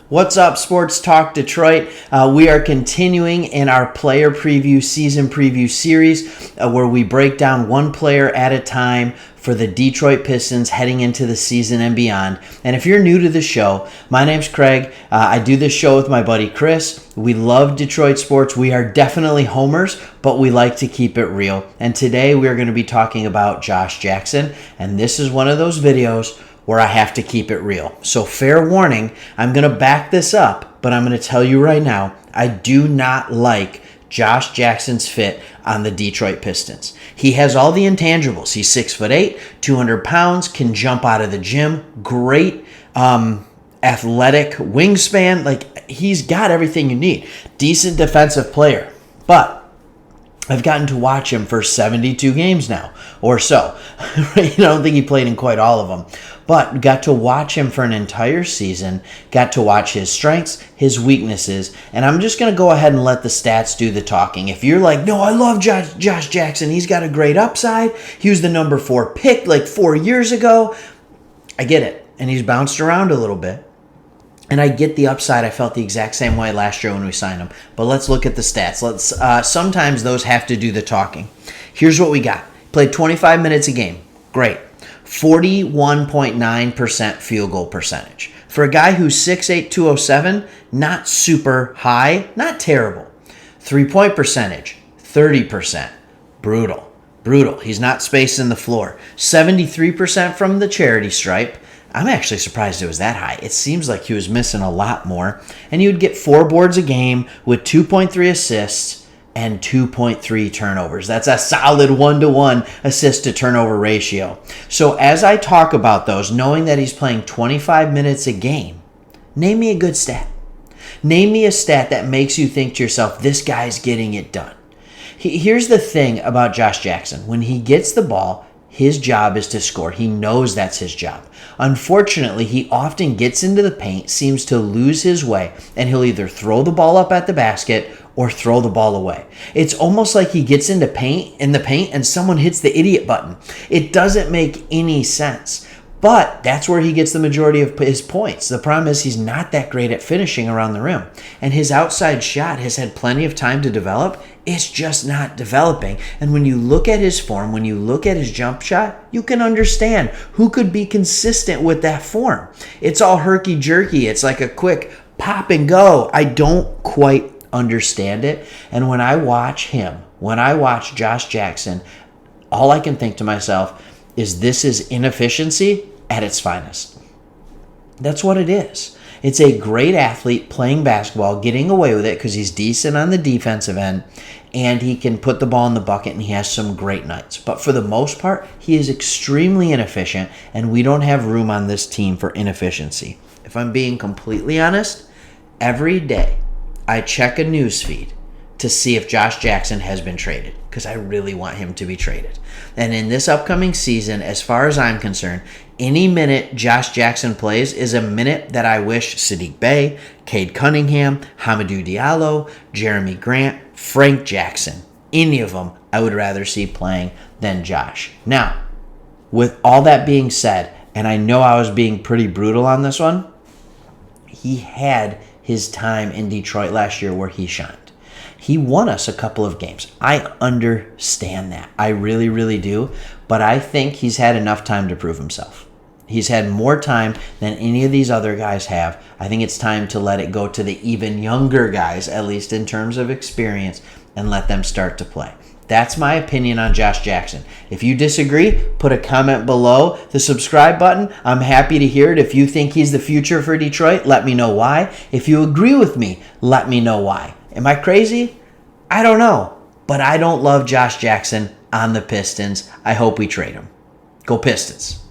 What's up, Sports Talk Detroit? We are continuing in our player preview, season preview series where we break down one player at a time for the Detroit Pistons heading into the season and beyond. And if you're new to the show, my name's Craig. I do this show with my buddy Chris. We love Detroit sports. We are definitely homers, but we like to keep it real. And today we're going to be talking about Josh Jackson. And this is one of those videos where I have to keep it real. So fair warning, I'm going to back this up, but I'm going to tell you right now, I do not like Josh Jackson's fit on the Detroit Pistons. He has all the intangibles. He's 6'8", 200 pounds, can jump out of the gym, great athletic wingspan. Like, he's got everything you need. Decent defensive player. But I've gotten to watch him for 72 games now, or so. I don't think he played in quite all of them. But got to watch him for an entire season, got to watch his strengths, his weaknesses, and I'm just going to go ahead and let the stats do the talking. If you're like, no, I love Josh Jackson, he's got a great upside, he was the number 4 pick like 4 years ago, I get it. And he's bounced around a little bit. And I get the upside. I felt the exact same way last year when we signed him. But let's look at the stats. Sometimes those have to do the talking. Here's what we got. Played 25 minutes a game. Great. 41.9% field goal percentage. For a guy who's 6'8", 207, not super high, not terrible. 3-point percentage, 30%. Brutal. He's not spacing the floor. 73% from the charity stripe. I'm actually surprised it was that high. It seems like he was missing a lot more. And he would get 4 boards a game with 2.3 assists and 2.3 turnovers. That's a solid 1-to-1 assist to turnover ratio. So as I talk about those, knowing that he's playing 25 minutes a game, name me a good stat. Name me a stat that makes you think to yourself, this guy's getting it done. Here's the thing about Josh Jackson. When he gets the ball, his job is to score. He knows that's his job. Unfortunately, he often gets into the paint, seems to lose his way, and he'll either throw the ball up at the basket or throw the ball away. It's almost like he gets in the paint and someone hits the idiot button. It doesn't make any sense. But that's where he gets the majority of his points. The problem is he's not that great at finishing around the rim. And his outside shot has had plenty of time to develop. It's just not developing. And when you look at his form, when you look at his jump shot, you can understand who could be consistent with that form. It's all herky-jerky. It's like a quick pop and go. I don't quite understand it. And when I watch Josh Jackson, all I can think to myself is this is inefficiency at its finest. That's what it is. It's a great athlete playing basketball, getting away with it because he's decent on the defensive end, and he can put the ball in the bucket, and he has some great nights. But for the most part, he is extremely inefficient, and we don't have room on this team for inefficiency. If I'm being completely honest, every day I check a news feed to see if Josh Jackson has been traded, because I really want him to be traded. And in this upcoming season, as far as I'm concerned, any minute Josh Jackson plays is a minute that I wish Sadiq Bey, Cade Cunningham, Hamidou Diallo, Jeremy Grant, Frank Jackson, any of them I would rather see playing than Josh. Now, with all that being said, and I know I was being pretty brutal on this one, he had his time in Detroit last year where he shined. He won us a couple of games. I understand that. I really, really do. But I think he's had enough time to prove himself. He's had more time than any of these other guys have. I think it's time to let it go to the even younger guys, at least in terms of experience, and let them start to play. That's my opinion on Josh Jackson. If you disagree, put a comment below the subscribe button. I'm happy to hear it. If you think he's the future for Detroit, let me know why. If you agree with me, let me know why. Am I crazy? I don't know. But I don't love Josh Jackson on the Pistons. I hope we trade him. Go Pistons.